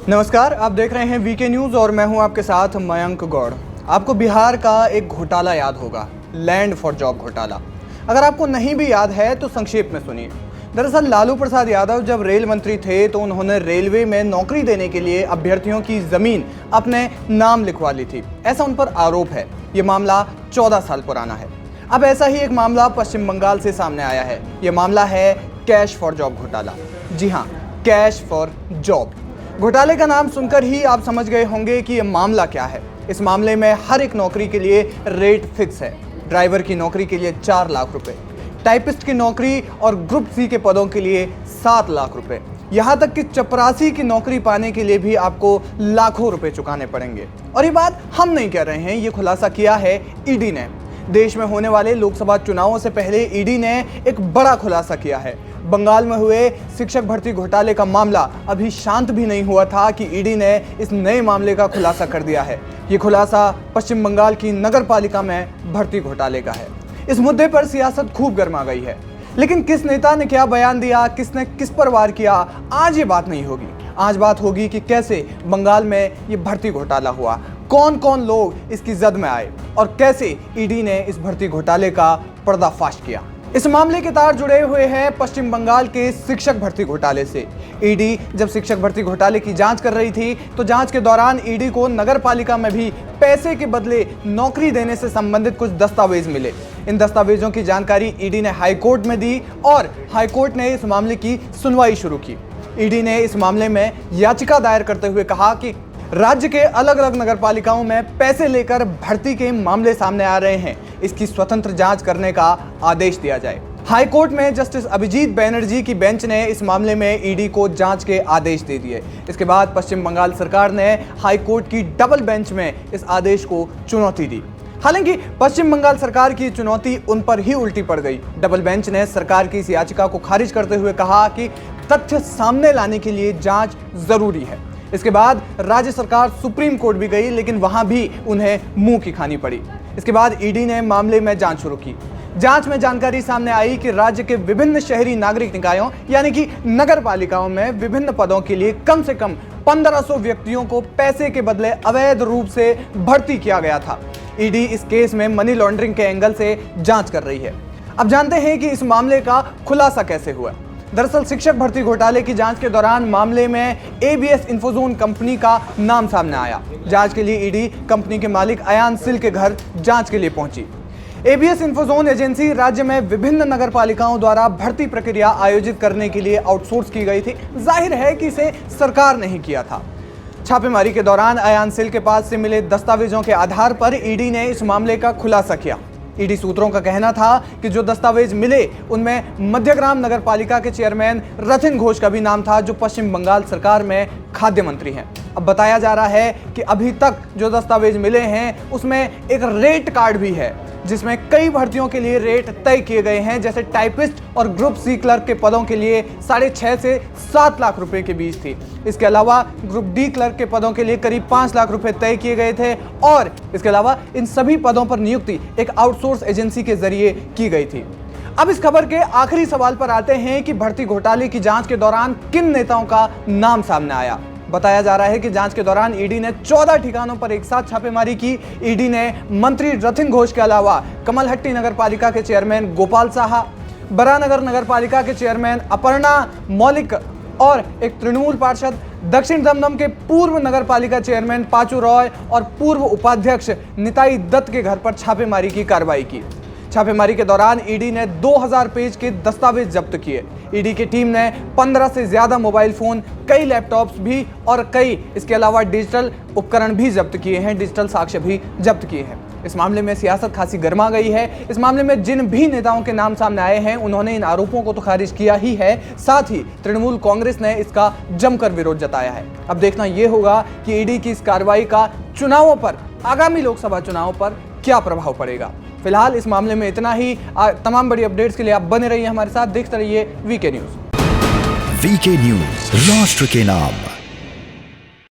नमस्कार, आप देख रहे हैं वीके न्यूज़ और मैं हूं आपके साथ मयंक गौड़। आपको बिहार का एक घोटाला याद होगा, लैंड फॉर जॉब घोटाला। अगर आपको नहीं भी याद है तो संक्षेप में सुनिए। दरअसल लालू प्रसाद यादव जब रेल मंत्री थे तो उन्होंने रेलवे में नौकरी देने के लिए अभ्यर्थियों की जमीन अपने नाम लिखवा ली थी, ऐसा उन पर आरोप है। ये मामला 14 साल पुराना है। अब ऐसा ही एक मामला पश्चिम बंगाल से सामने आया है। ये मामला है कैश फॉर जॉब घोटाला। जी हाँ, कैश फॉर जॉब घोटाले का नाम सुनकर ही आप समझ गए होंगे कि ये मामला क्या है। इस मामले में हर एक नौकरी के लिए रेट फिक्स है। ड्राइवर की नौकरी के लिए 4 लाख रुपए, टाइपिस्ट की नौकरी और ग्रुप सी के पदों के लिए 7 लाख रुपए, यहाँ तक कि चपरासी की नौकरी पाने के लिए भी आपको लाखों रुपए चुकाने पड़ेंगे। और ये बात हम नहीं कह रहे हैं, ये खुलासा किया है ईडी ने। देश में होने वाले लोकसभा चुनावों से पहले ईडी ने एक बड़ा खुलासा किया है। बंगाल में हुए शिक्षक भर्ती घोटाले का मामला अभी शांत भी नहीं हुआ था कि ईडी ने इस नए मामले का खुलासा कर दिया है। ये खुलासा पश्चिम बंगाल की नगर पालिका में भर्ती घोटाले का है। इस मुद्दे पर सियासत खूब गर्मा गई है, लेकिन किस नेता ने क्या बयान दिया, किसने किस पर वार किया, आज ये बात नहीं होगी। आज बात होगी कि कैसे बंगाल में ये भर्ती घोटाला हुआ, कौन कौन लोग इसकी जद में आए और कैसे ईडी ने इस भर्ती घोटाले का पर्दाफाश किया। इस मामले के तार जुड़े हुए हैं पश्चिम बंगाल के शिक्षक भर्ती घोटाले से। ईडी जब शिक्षक भर्ती घोटाले की जांच कर रही थी तो जांच के दौरान ईडी को नगर पालिका में भी पैसे के बदले नौकरी देने से संबंधित कुछ दस्तावेज मिले। इन दस्तावेजों की जानकारी ईडी ने हाईकोर्ट में दी और हाईकोर्ट ने इस मामले की सुनवाई शुरू की। ईडी ने इस मामले में याचिका दायर करते हुए कहा कि राज्य के अलग अलग नगर पालिकाओं में पैसे लेकर भर्ती के मामले सामने आ रहे हैं, इसकी स्वतंत्र जांच करने का आदेश दिया जाए। हाईकोर्ट में जस्टिस अभिजीत बैनर्जी की बेंच ने इस मामले में ईडी को जांच के आदेश दे दिए। इसके बाद पश्चिम बंगाल सरकार ने हाईकोर्ट की डबल बेंच में इस आदेश को चुनौती दी। हालांकि पश्चिम बंगाल सरकार की चुनौती उन पर ही उल्टी पड़ गई। डबल बेंच ने सरकार की इस याचिका को खारिज करते हुए कहा कि तथ्य सामने लाने के लिए जांच जरूरी है। इसके बाद राज्य सरकार सुप्रीम कोर्ट भी गई, लेकिन वहां भी उन्हें मुंह की खानी पड़ी। इसके बाद ईडी ने मामले में जांच शुरू की। जांच में जानकारी सामने आई कि राज्य के विभिन्न शहरी नागरिक निकायों यानी कि नगर पालिकाओं में विभिन्न पदों के लिए कम से कम 1500 व्यक्तियों को पैसे के बदले अवैध रूप से भर्ती किया गया था। ईडी इस केस में मनी लॉन्ड्रिंग के एंगल से जांच कर रही है। अब जानते हैं कि इस मामले का खुलासा कैसे हुआ। दरअसल शिक्षक भर्ती घोटाले की जांच के दौरान मामले में एबीएस इंफोजोन कंपनी का नाम सामने आया। जांच के लिए ईडी कंपनी के मालिक अयान सिल के घर जांच के लिए पहुंची। एबीएस इंफोजोन एजेंसी राज्य में विभिन्न नगर पालिकाओं द्वारा भर्ती प्रक्रिया आयोजित करने के लिए आउटसोर्स की गई थी। जाहिर है कि इसे सरकार ने ही किया था। छापेमारी के दौरान अयान सिल के पास से मिले दस्तावेजों के आधार पर ईडी ने इस मामले का खुलासा किया। ईडी सूत्रों का कहना था कि जो दस्तावेज मिले उनमें मध्यग्राम नगर पालिका के चेयरमैन रथिन घोष का भी नाम था, जो पश्चिम बंगाल सरकार में खाद्य मंत्री हैं। अब बताया जा रहा है कि अभी तक जो दस्तावेज मिले हैं उसमें एक रेट कार्ड भी है, जिसमें कई भर्तियों के लिए रेट तय किए गए हैं। जैसे टाइपिस्ट और ग्रुप सी क्लर्क के पदों के लिए 6.5 से 7 लाख रुपए के बीच थी। इसके अलावा ग्रुप डी क्लर्क के पदों के लिए करीब 5 लाख रुपए तय किए गए थे और इसके अलावा इन सभी पदों पर नियुक्ति एक आउटसोर्स एजेंसी के जरिए की गई थी। अब इस खबर के आखिरी सवाल पर आते हैं कि भर्ती घोटाले की जांच के दौरान किन नेताओं का नाम सामने आया। बताया जा रहा है कि जांच के दौरान ईडी ने 14 ठिकानों पर एक साथ छापेमारी की। ईडी ने मंत्री रथिन घोष के अलावा कमलहट्टी नगर पालिका के चेयरमैन गोपाल साहा, बरानगर नगर पालिका के चेयरमैन अपर्णा मौलिक और एक तृणमूल पार्षद, दक्षिण दमदम के पूर्व नगर पालिका चेयरमैन पाचू रॉय और पूर्व उपाध्यक्ष निताई दत्त के घर पर छापेमारी की कार्रवाई की। छापेमारी के दौरान ईडी ने 2000 पेज के दस्तावेज जब्त किए। ईडी की टीम ने 15 से ज्यादा मोबाइल फोन, कई लैपटॉप्स भी और कई इसके अलावा डिजिटल उपकरण भी जब्त किए हैं, डिजिटल साक्ष्य भी जब्त किए हैं। इस मामले में सियासत खासी गर्मा गई है। इस मामले में जिन भी नेताओं के नाम सामने आए हैं उन्होंने इन आरोपों को तो खारिज किया ही है, साथ ही तृणमूल कांग्रेस ने इसका जमकर विरोध जताया है। अब देखना यह होगा कि ईडी की इस कार्रवाई का चुनावों पर, आगामी लोकसभा चुनावों पर क्या प्रभाव पड़ेगा। फिलहाल इस मामले में इतना ही। तमाम बड़ी अपडेट्स के लिए आप बने रहिए हमारे साथ, देखते रहिए वीके न्यूज़। वीके न्यूज़, राष्ट्र के नाम।